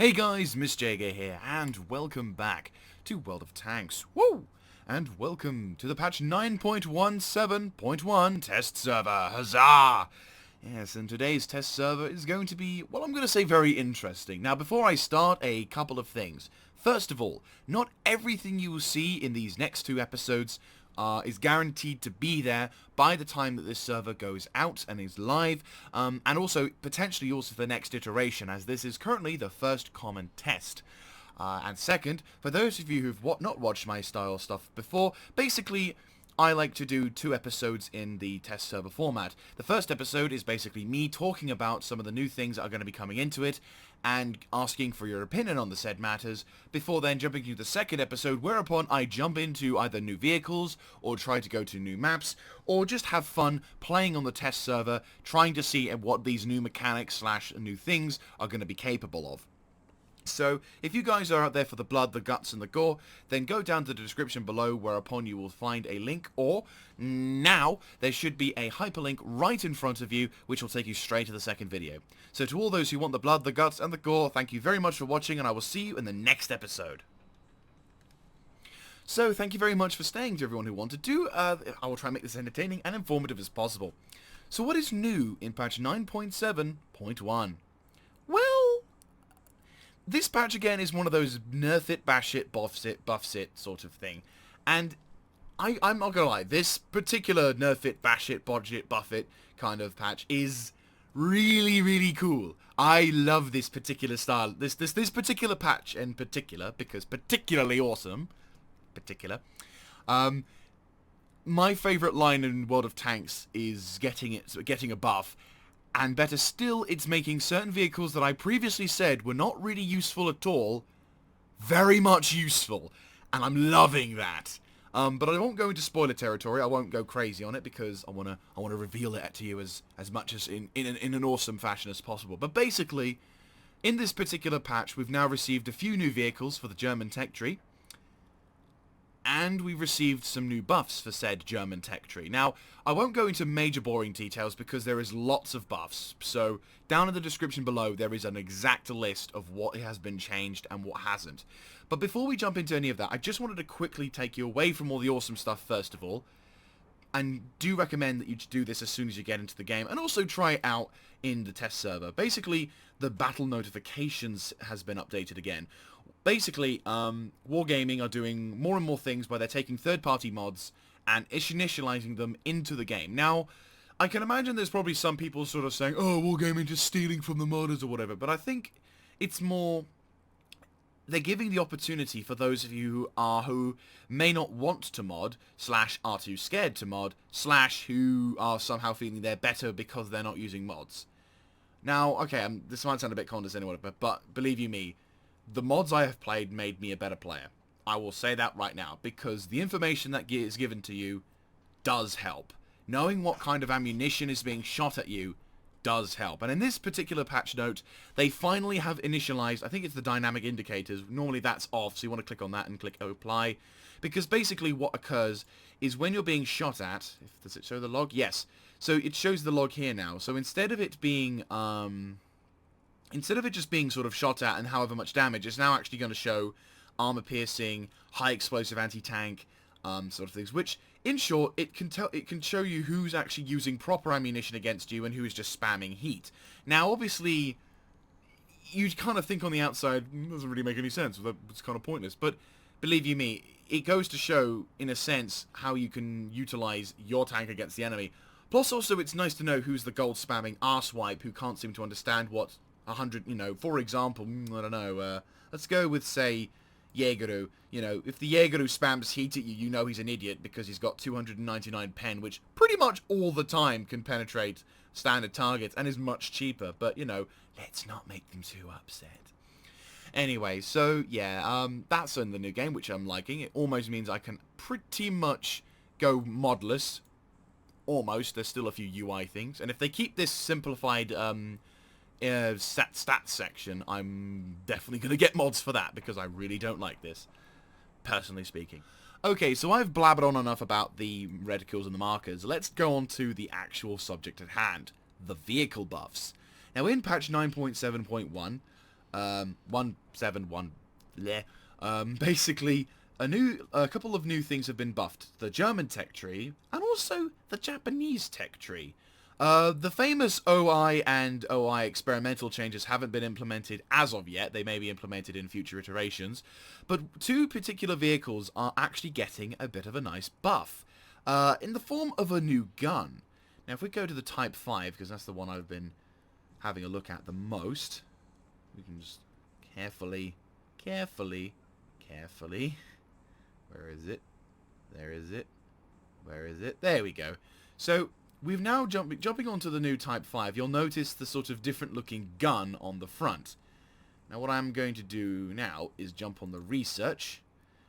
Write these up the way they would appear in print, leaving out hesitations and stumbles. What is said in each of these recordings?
Hey guys, Miss Jager here, and welcome back to World of Tanks. Woo! And welcome to the patch 9.17.1 test server. Huzzah! Yes, and today's test server is going to be, well, I'm going to say very interesting. Now, before I start, a couple of things. First of all, not everything you will see in these next two episodes is guaranteed to be there by the time that this server goes out and is live, and also potentially also the next iteration, as this is currently the first common test. And second, for those of you who've not watched my style stuff before, basically I like to do two episodes in the test server format. The first episode is basically me talking about some of the new things that are going to be coming into it and asking for your opinion on the said matters, before then jumping to the second episode, whereupon I jump into either new vehicles or try to go to new maps or just have fun playing on the test server, trying to see what these new mechanics slash new things are going to be capable of. So, if you guys are out there for the blood, the guts, and the gore, then go down to the description below, whereupon you will find a link, or now there should be a hyperlink right in front of you, which will take you straight to the second video. So to all those who want the blood, the guts, and the gore, thank you very much for watching, and I will see you in the next episode. So, thank you very much for staying, to everyone who wanted to. I will try and make this entertaining and informative as possible. So what is new in patch 9.7.1? Well, this patch again is one of those nerf it, bash it, buff it sort of thing. And I'm not gonna lie, this particular nerf it, bash it, bodge it, buff it kind of patch is really, really cool. I love this particular style, this particular patch in particular, because particularly awesome. My favourite line in World of Tanks is getting a buff. And better still, it's making certain vehicles that I previously said were not really useful at all, very much useful. And I'm loving that. But I won't go into spoiler territory. I won't go crazy on it because I wanna reveal it to you as much as in an awesome fashion as possible. But basically, in this particular patch, we've now received a few new vehicles for the German tech tree. And we've received some new buffs for said German tech tree. Now, I won't go into major boring details because there is lots of buffs, so down in the description below there is an exact list of what has been changed and what hasn't. But before we jump into any of that, I just wanted to quickly take you away from all the awesome stuff first of all, and do recommend that you do this as soon as you get into the game, and also try it out in the test server. Basically, the battle notifications has been updated again. Basically, Wargaming are doing more and more things where they're taking third-party mods and initializing them into the game. Now, I can imagine there's probably some people sort of saying, oh, Wargaming just stealing from the modders or whatever, but I think it's more they're giving the opportunity for those of you who may not want to mod, slash are too scared to mod, slash who are somehow feeling they're better because they're not using mods. Now, okay, this might sound a bit condescending or whatever, but believe you me, the mods I have played made me a better player. I will say that right now, because the information that is given to you does help. Knowing what kind of ammunition is being shot at you does help. And in this particular patch note, they finally have initialized, I think it's the dynamic indicators. Normally that's off, so you want to click on that and click apply. Because basically what occurs is when you're being shot at, does it show the log? Yes. So it shows the log here now. So instead of it being, instead of it just being sort of shot at and however much damage, it's now actually going to show armor piercing, high explosive anti-tank, sort of things, which in short, it can show you who's actually using proper ammunition against you and who is just spamming heat. Now, obviously, you'd kind of think on the outside, it doesn't really make any sense, it's kind of pointless, but believe you me, it goes to show, in a sense, how you can utilize your tank against the enemy. Plus, also, it's nice to know who's the gold spamming arsewipe who can't seem to understand what 100, for example, I don't know, let's go with, say, Jaegeru. If the Jaegeru spams heat at you, you know he's an idiot because he's got 299 pen, which pretty much all the time can penetrate standard targets and is much cheaper. But, let's not make them too upset. Anyway, so, yeah, that's in the new game, which I'm liking. It almost means I can pretty much go modless. Almost. There's still a few UI things. And if they keep this simplified, stats section, I'm definitely going to get mods for that, because I really don't like this, personally speaking. Okay, so I've blabbered on enough about the reticles and the markers. Let's go on to the actual subject at hand, the vehicle buffs. Now in patch 9.7.1, 171. Bleh. Basically, a couple of new things have been buffed: the German tech tree and also the Japanese tech tree. The famous OI and OI experimental changes haven't been implemented as of yet. They may be implemented in future iterations. But two particular vehicles are actually getting a bit of a nice buff. In the form of a new gun. Now if we go to the Type 5, because that's the one I've been having a look at the most. We can just carefully... Where is it? There is it. Where is it? There we go. So... we've now jumping onto the new Type 5, you'll notice the sort of different looking gun on the front. Now what I'm going to do now is jump on the research.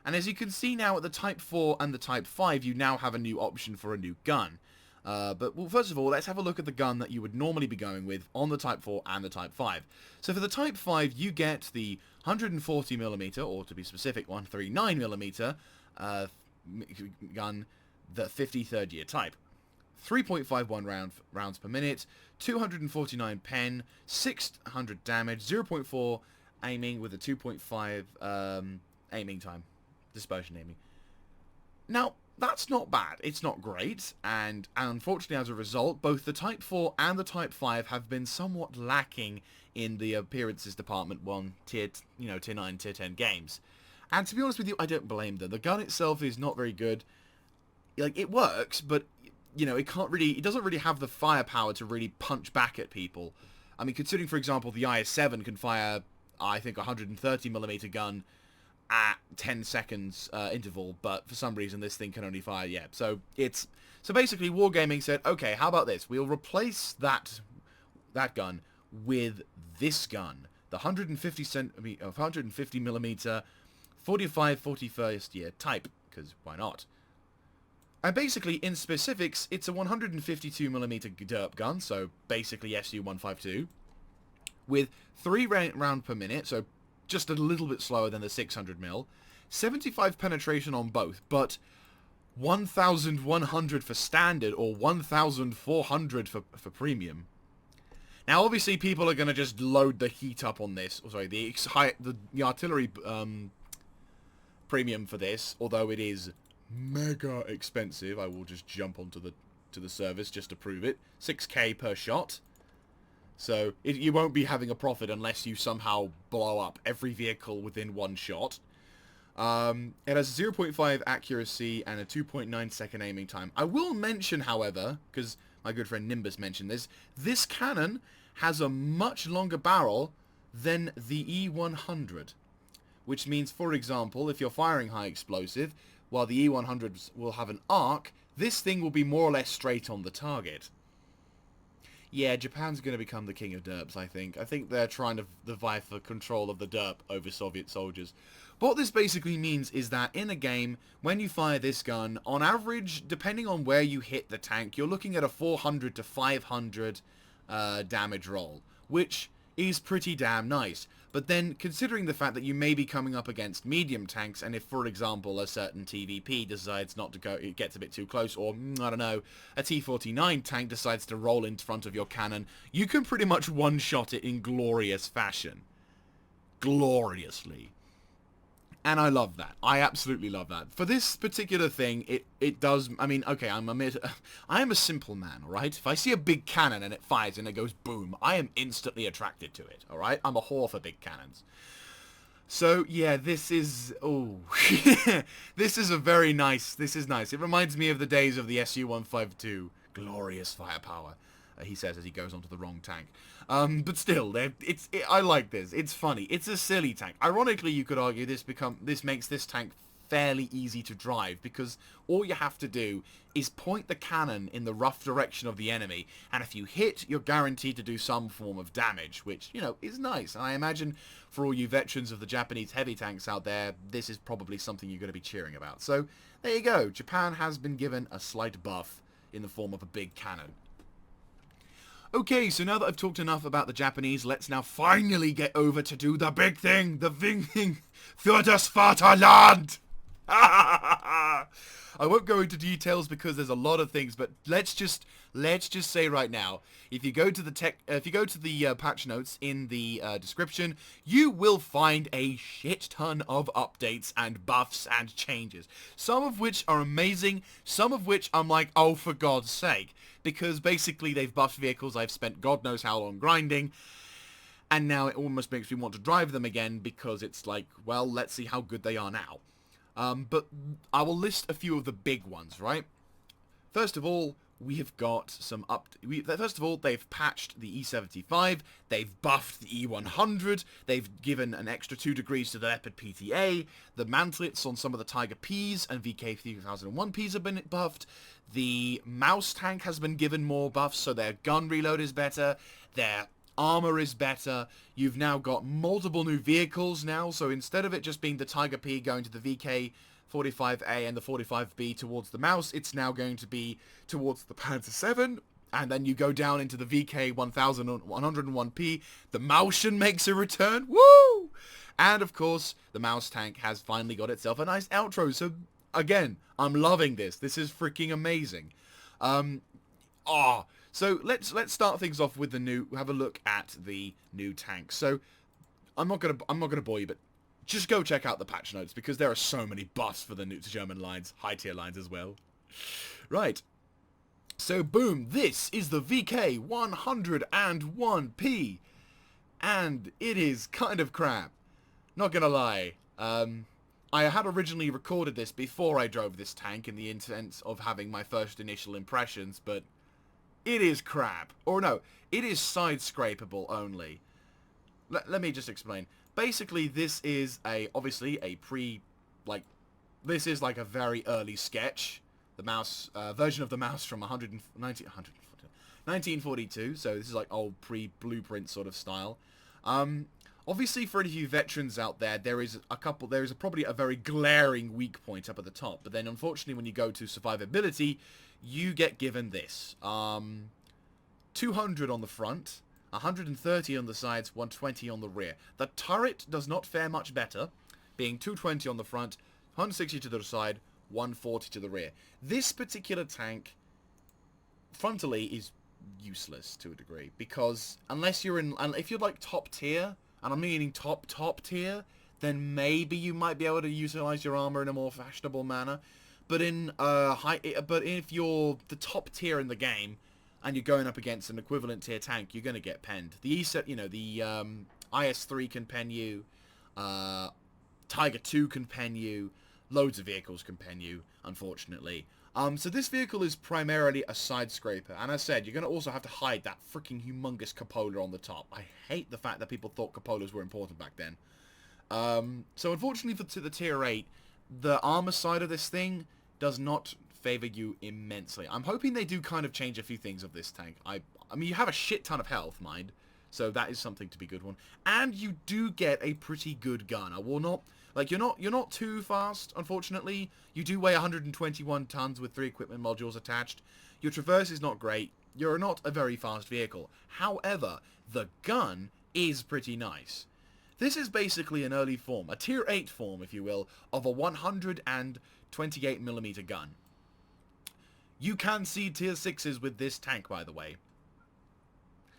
And as you can see now at the Type 4 and the Type 5, you now have a new option for a new gun. But well, first of all, let's have a look at the gun that you would normally be going with on the Type 4 and the Type 5. So for the Type 5, you get the 140mm, or to be specific, 139mm gun, the 53rd year type. 3.51 rounds per minute, 249 pen, 600 damage, 0.4 aiming with a 2.5 aiming time, dispersion aiming. Now, that's not bad. It's not great, and unfortunately as a result, both the Type 4 and the Type 5 have been somewhat lacking in the appearances department on tier 9, tier 10 games. And to be honest with you, I don't blame them. The gun itself is not very good. Like, it works, but it doesn't really have the firepower to really punch back at people. I mean, considering, for example, the IS-7 can fire, I think, a 130mm gun at 10 seconds interval, but for some reason this thing can only fire, So basically, Wargaming said, okay, how about this? We'll replace that gun with this gun, the 150mm 45-41st year type, because why not? And basically, in specifics, it's a 152mm derp gun, so basically SU-152, with 3 rounds per minute, so just a little bit slower than the 600mm, 75 penetration on both, but 1,100 for standard, or 1,400 for premium. Now, obviously, people are going to just load the heat up on this, the artillery premium for this, although it is mega expensive. I will just jump onto the service just to prove it. 6k per shot. So you won't be having a profit unless you somehow blow up every vehicle within one shot. It has 0.5 accuracy and a 2.9 second aiming time. I will mention, however, because my good friend Nimbus mentioned this cannon has a much longer barrel than the E100. Which means, for example, if you're firing high explosive, while the E100 will have an arc, this thing will be more or less straight on the target. Yeah, Japan's going to become the king of derps, I think. I think they're trying to vie for control of the derp over Soviet soldiers. But what this basically means is that in a game, when you fire this gun, on average, depending on where you hit the tank, you're looking at a 400 to 500 damage roll, which is pretty damn nice. But then, considering the fact that you may be coming up against medium tanks, and if, for example, a certain TVP decides not to go, it gets a bit too close, or, I don't know, a T-49 tank decides to roll in front of your cannon, you can pretty much one-shot it in glorious fashion. Gloriously. And I love that. I absolutely love that. For this particular thing, it does... I mean, okay, I am a simple man, alright? If I see a big cannon and it fires and it goes boom, I am instantly attracted to it, alright? I'm a whore for big cannons. So, yeah, this is... Oh. This is a very nice... This is nice. It reminds me of the days of the SU-152. Glorious firepower. He says as he goes onto the wrong tank. But still, I like this. It's funny. It's a silly tank. Ironically, you could argue this makes this tank fairly easy to drive, because all you have to do is point the cannon in the rough direction of the enemy, and if you hit, you're guaranteed to do some form of damage, which, is nice. And I imagine for all you veterans of the Japanese heavy tanks out there, this is probably something you're going to be cheering about. So, there you go. Japan has been given a slight buff in the form of a big cannon. Okay, so now that I've talked enough about the Japanese, let's now finally get over to do the big thing, the Ving für das Vaterland! I won't go into details because there's a lot of things, but let's just say right now, if you go to the patch notes in the description, you will find a shit ton of updates and buffs and changes. Some of which are amazing, some of which I'm like, oh, for God's sake, because basically they've buffed vehicles I've spent God knows how long grinding. And now it almost makes me want to drive them again because it's like, well, let's see how good they are now. But I will list a few of the big ones, right? First of all, we have got some first of all, they've patched the E75, they've buffed the E100, they've given an extra 2 degrees to the Leopard PTA, the mantlets on some of the Tiger Ps and VK3001 Ps have been buffed, the Mouse tank has been given more buffs, so their gun reload is better, their armor is better. You've now got multiple new vehicles now, so instead of it just being the Tiger P going to the VK45A and the 45B towards the Mouse, it's now going to be towards the Panzer 7, and then you go down into the VK1101P. The Mauschen makes a return. Woo! And of course, the Mouse tank has finally got itself a nice outro. So again, I'm loving this. This is freaking amazing. So let's start things off with have a look at the new tank. So I'm not gonna bore you, but just go check out the patch notes because there are so many buffs for the new German lines, high tier lines as well. Right. So boom, this is the VK101P, and it is kind of crap. Not gonna lie. I had originally recorded this before I drove this tank in the intent of having my first initial impressions, but it is crap. Or no, it is side-scrapable only. Let me just explain. Basically, this is obviously a this is like a very early sketch. The Mouse, version of the Mouse from 1942, so this is like old pre-blueprint sort of style. Obviously, for any of you veterans out there, there is probably a very glaring weak point up at the top, but then unfortunately when you go to survivability, you get given this. 200 on the front, 130 on the sides, 120 on the rear. The turret does not fare much better, being 220 on the front, 160 to the side, 140 to the rear. This particular tank, frontally, is useless to a degree, because if you're like top tier, and I'm meaning top tier, then maybe you might be able to utilize your armor in a more fashionable manner. But if you're the top tier in the game and you're going up against an equivalent tier tank, you're going to get penned. The IS-3 can pen you, Tiger 2 can pen you, loads of vehicles can pen you, unfortunately. So this vehicle is primarily a side scraper, and as I said, you're going to also have to hide that freaking humongous cupola on the top. I hate the fact that people thought cupolas were important back then. So unfortunately for the tier 8, the armor side of this thing does not favor you immensely. I'm hoping they do kind of change a few things of this tank. I mean, you have a shit ton of health, mind, so that is something to be good one. And you do get a pretty good gun. I will not, like, you're not too fast, unfortunately. You do weigh 121 tons with 3 equipment modules attached. Your traverse is not great. You're not a very fast vehicle. However, the gun is pretty nice. This is basically an early form, a tier 8 form, if you will, of a 128mm gun. You can see tier 6s with this tank, by the way.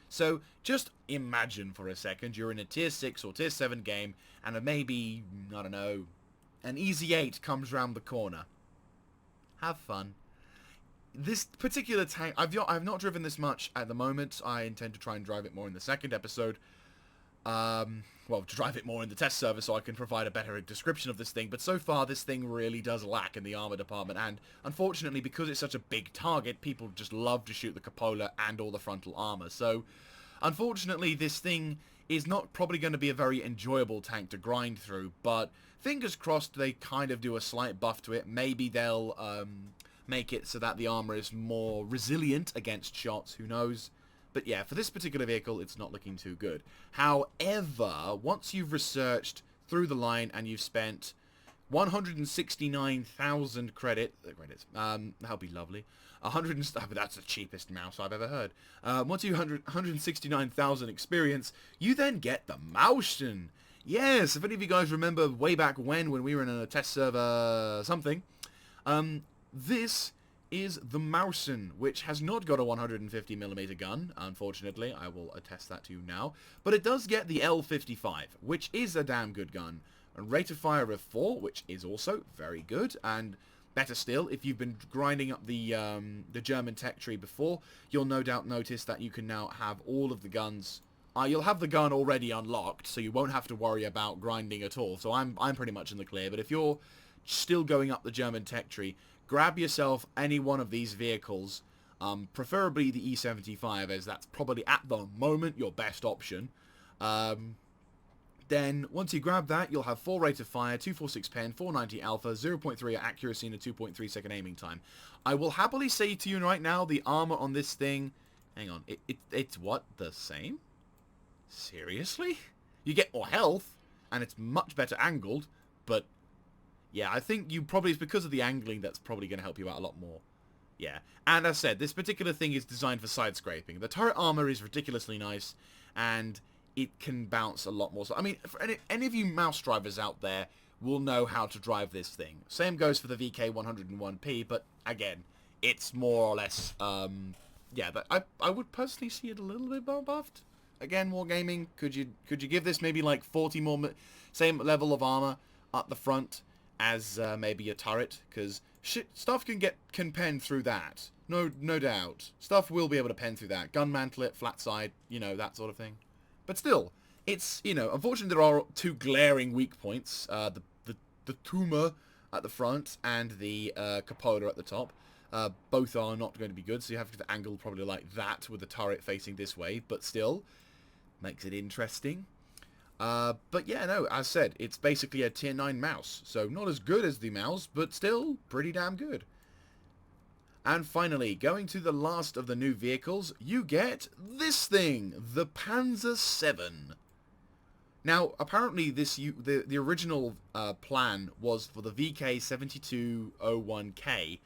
So, just imagine for a second you're in a tier 6 or tier 7 game, and maybe, I don't know, an easy 8 comes round the corner. Have fun. This particular tank, I've not driven this much at the moment. I intend to try and drive it more in the second episode. Well, to drive it more in the test server so I can provide a better description of this thing, but so far this thing really does lack in the armor department, and unfortunately because it's such a big target, people just love to shoot the cupola and all the frontal armor, so unfortunately this thing is not probably going to be a very enjoyable tank to grind through, but fingers crossed they kind of do a slight buff to it. Maybe they'll make it so that the armor is more resilient against shots, who knows. But yeah, for this particular vehicle, it's not looking too good. However, once you've researched through the line and you've spent 169,000 credits, that'll be lovely. That's the cheapest mouse I've ever heard. Once you 169,000 experience, you then get the Mauschen. Yes, if any of you guys remember way back when we were in a test server something, this is the Mausen, which has not got a 150mm gun, unfortunately. I will attest that to you now. But it does get the L55, which is a damn good gun. A rate of fire of 4, which is also very good, and better still, if you've been grinding up the German tech tree before, you'll no doubt notice that you can now have all of the guns. You'll have the gun already unlocked, so you won't have to worry about grinding at all. So I'm pretty much in the clear. But if you're still going up the German tech tree, grab yourself any one of these vehicles, preferably the E75, as that's probably at the moment your best option. Then, once you grab that, you'll have 4 rate of fire, 246 pen, 490 alpha, 0.3 accuracy, and a 2.3 second aiming time. I will happily say to you right now, the armor on this thing... Hang on, it's what? The same? Seriously? You get more health, and it's much better angled, but... Yeah, I think you probably... It's because of the angling that's probably going to help you out a lot more. Yeah. And as I said, this particular thing is designed for side scraping. The turret armor is ridiculously nice, and... it can bounce a lot more. So, I mean, for any of you mouse drivers out there will know how to drive this thing. Same goes for the VK101P, but again, it's more or less, yeah, but I would personally see it a little bit more buffed. Again, Wargaming, could you give this maybe like 40 more, same level of armor up the front as maybe a turret? Because stuff can pen through that. No doubt. Stuff will be able to pen through that. Gun mantle it, flat side, you know, that sort of thing. But still, it's, you know, unfortunately there are 2 glaring weak points. The Tuma at the front and the Capola at the top. Both are not going to be good, so you have to angle probably like that with the turret facing this way. But still, makes it interesting. But yeah, no, as said, it's basically a tier 9 mouse. So not as good as the mouse, but still pretty damn good. And finally, going to the last of the new vehicles, you get this thing, the Panzer VII. Now, apparently the original plan was for the VK7201K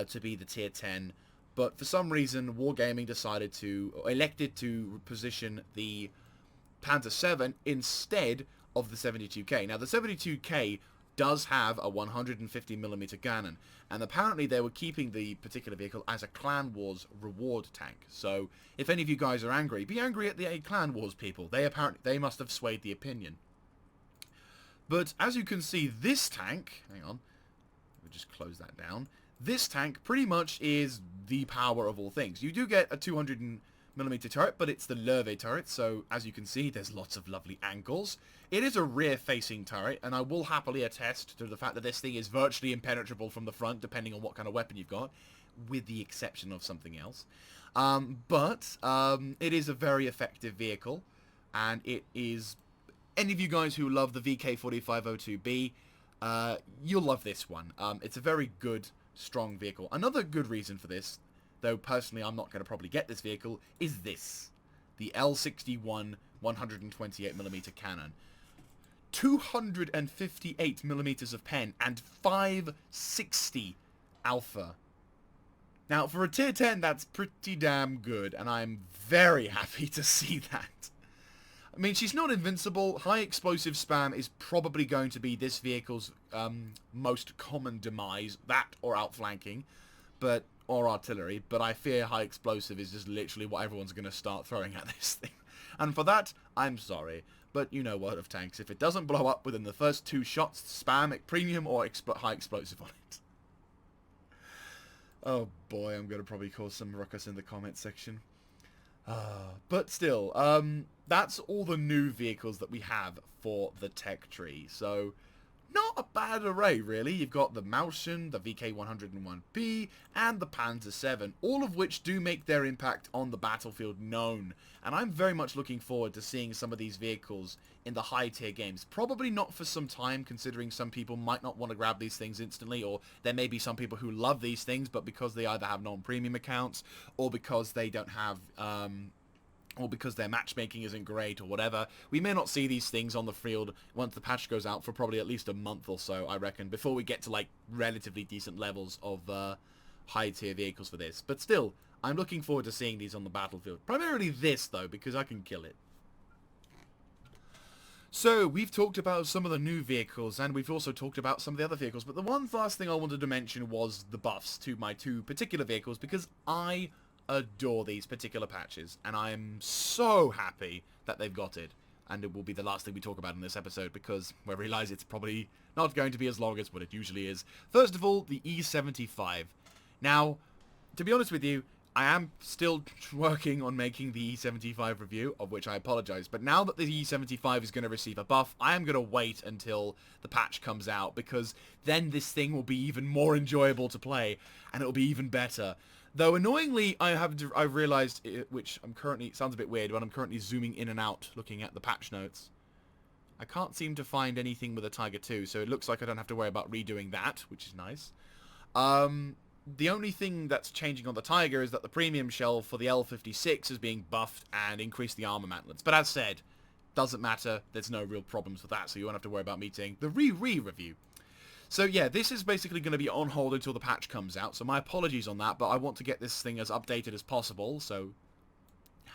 to be the tier 10, but for some reason Wargaming elected to position the Panzer VII instead of the 72K. Now, the 72K does have a 150mm cannon, and apparently they were keeping the particular vehicle as a Clan Wars reward tank. So if any of you guys are angry, be angry at the Clan Wars people. They must have swayed the opinion. But as you can see, this tank, hang on, we'll just close that down. This tank pretty much is the power of all things. You do get a 200mm turret, but it's the Loewe turret, so as you can see, there's lots of lovely angles. It is a rear-facing turret, and I will happily attest to the fact that this thing is virtually impenetrable from the front, depending on what kind of weapon you've got, with the exception of something else. But it is a very effective vehicle, and it is... Any of you guys who love the VK4502B, you'll love this one. It's a very good, strong vehicle. Another good reason for this, though personally I'm not going to probably get this vehicle, is this. The L61 128mm cannon. 258mm of pen and 560 alpha. Now, for a tier 10, that's pretty damn good, and I'm very happy to see that. I mean, she's not invincible. High explosive spam is probably going to be this vehicle's most common demise, that or outflanking, or artillery, but I fear high explosive is just literally what everyone's going to start throwing at this thing. And for that, I'm sorry. But you know what of tanks. If it doesn't blow up within the first 2 shots, spam it premium or high explosive on it. Oh boy, I'm going to probably cause some ruckus in the comments section. But still, that's all the new vehicles that we have for the tech tree. So, not a bad array, really. You've got the Mausen, the VK101P, and the Panzer VII, all of which do make their impact on the battlefield known. And I'm very much looking forward to seeing some of these vehicles in the high-tier games. Probably not for some time, considering some people might not want to grab these things instantly, or there may be some people who love these things, but because they either have non-premium accounts, or because they don't have... or because their matchmaking isn't great or whatever, we may not see these things on the field once the patch goes out for probably at least a month or so, I reckon, before we get to, like, relatively decent levels of high-tier vehicles for this. But still, I'm looking forward to seeing these on the battlefield. Primarily this, though, because I can kill it. So, we've talked about some of the new vehicles, and we've also talked about some of the other vehicles, but the one last thing I wanted to mention was the buffs to my two particular vehicles, because I adore these particular patches, and I am so happy that they've got it. And it will be the last thing we talk about in this episode, because I realise it's probably not going to be as long as what it usually is. First of all, the E75. Now, to be honest with you, I am still working on making the E75 review, of which I apologise, but now that the E75 is going to receive a buff, I am going to wait until the patch comes out, because then this thing will be even more enjoyable to play, and it will be even better. Though annoyingly, I've realised, which I'm currently, it sounds a bit weird, but I'm currently zooming in and out, looking at the patch notes. I can't seem to find anything with a Tiger 2, so it looks like I don't have to worry about redoing that, which is nice. The only thing that's changing on the Tiger is that the premium shell for the L56 is being buffed and increased the armor mantlets. But as said, doesn't matter, there's no real problems with that, so you won't have to worry about me doing the review. So yeah, this is basically going to be on hold until the patch comes out, so my apologies on that, but I want to get this thing as updated as possible, so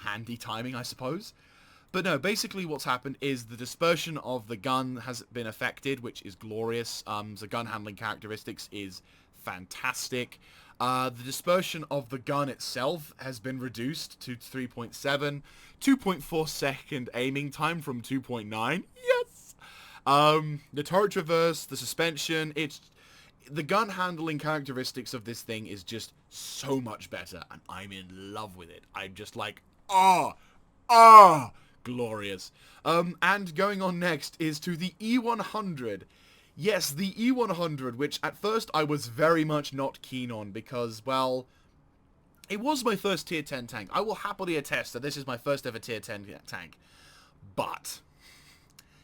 handy timing, I suppose. But no, basically what's happened is the dispersion of the gun has been affected, which is glorious. The gun handling characteristics is fantastic. The dispersion of the gun itself has been reduced to 3.7, 2.4 second aiming time from 2.9. Yes! The turret traverse, the suspension, the gun handling characteristics of this thing is just so much better, and I'm in love with it. I'm just like, glorious. And going on next is to the E100. Yes, the E100, which at first I was very much not keen on because, well, it was my first tier 10 tank. I will happily attest that this is my first ever tier 10 tank. But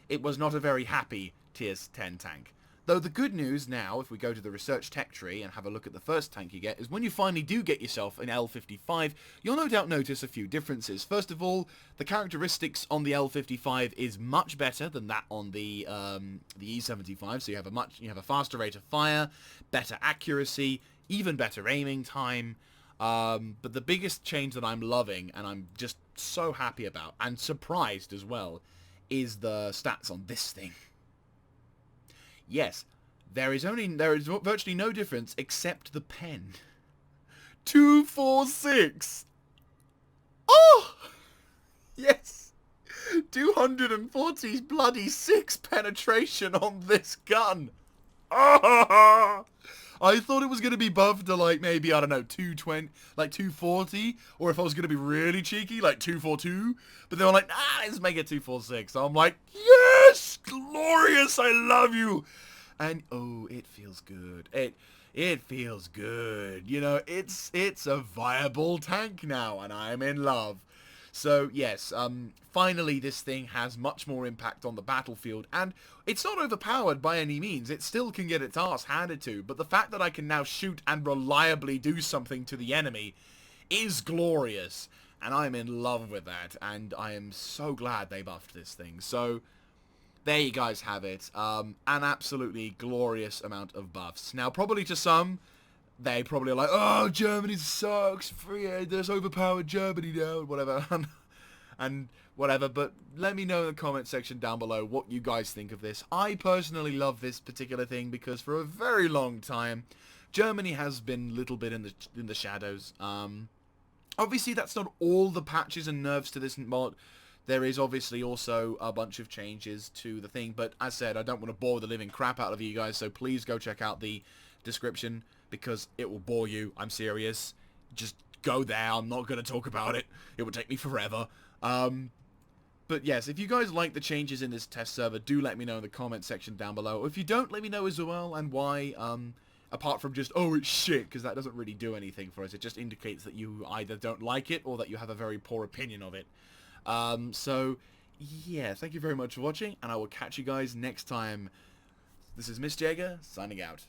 it was not a very happy tier 10 tank. Though the good news now, if we go to the research tech tree and have a look at the first tank you get, is when you finally do get yourself an L55, you'll no doubt notice a few differences. First of all, the characteristics on the L55 is much better than that on the E75, so you have a faster rate of fire, better accuracy, even better aiming time. But the biggest change that I'm loving, and I'm just so happy about, and surprised as well, is the stats on this thing. Yes, there is virtually no difference except the pen. 246. Oh! Yes. 240 bloody 6 penetration on this gun. Oh! I thought it was going to be buffed to like maybe, I don't know, 220, like 240, or if I was going to be really cheeky, like 242, but they were like, nah, let's make it 246. So I'm like, yes, glorious, I love you. And oh, it feels good. It feels good. You know, it's a viable tank now, and I'm in love. So yes, finally this thing has much more impact on the battlefield, and it's not overpowered by any means. It still can get its arse handed to, but the fact that I can now shoot and reliably do something to the enemy is glorious, and I'm in love with that, and I am so glad they buffed this thing. So there you guys have it. An absolutely glorious amount of buffs. Now, probably to some, they probably are like, oh, Germany sucks. There's overpowered Germany now, and whatever. and whatever. But let me know in the comment section down below what you guys think of this. I personally love this particular thing because for a very long time, Germany has been a little bit in the shadows. Obviously, that's not all the patches and nerfs to this mod. There is obviously also a bunch of changes to the thing, but as said, I don't want to bore the living crap out of you guys, so please go check out the description, because it will bore you. I'm serious. Just go there. I'm not going to talk about it. It would take me forever. But yes, if you guys like the changes in this test server, do let me know in the comment section down below. If you don't, let me know as well, and why, apart from just, oh, it's shit, because that doesn't really do anything for us. It just indicates that you either don't like it, or that you have a very poor opinion of it. So, yeah, thank you very much for watching, and I will catch you guys next time. This is Miss Jaeger, signing out.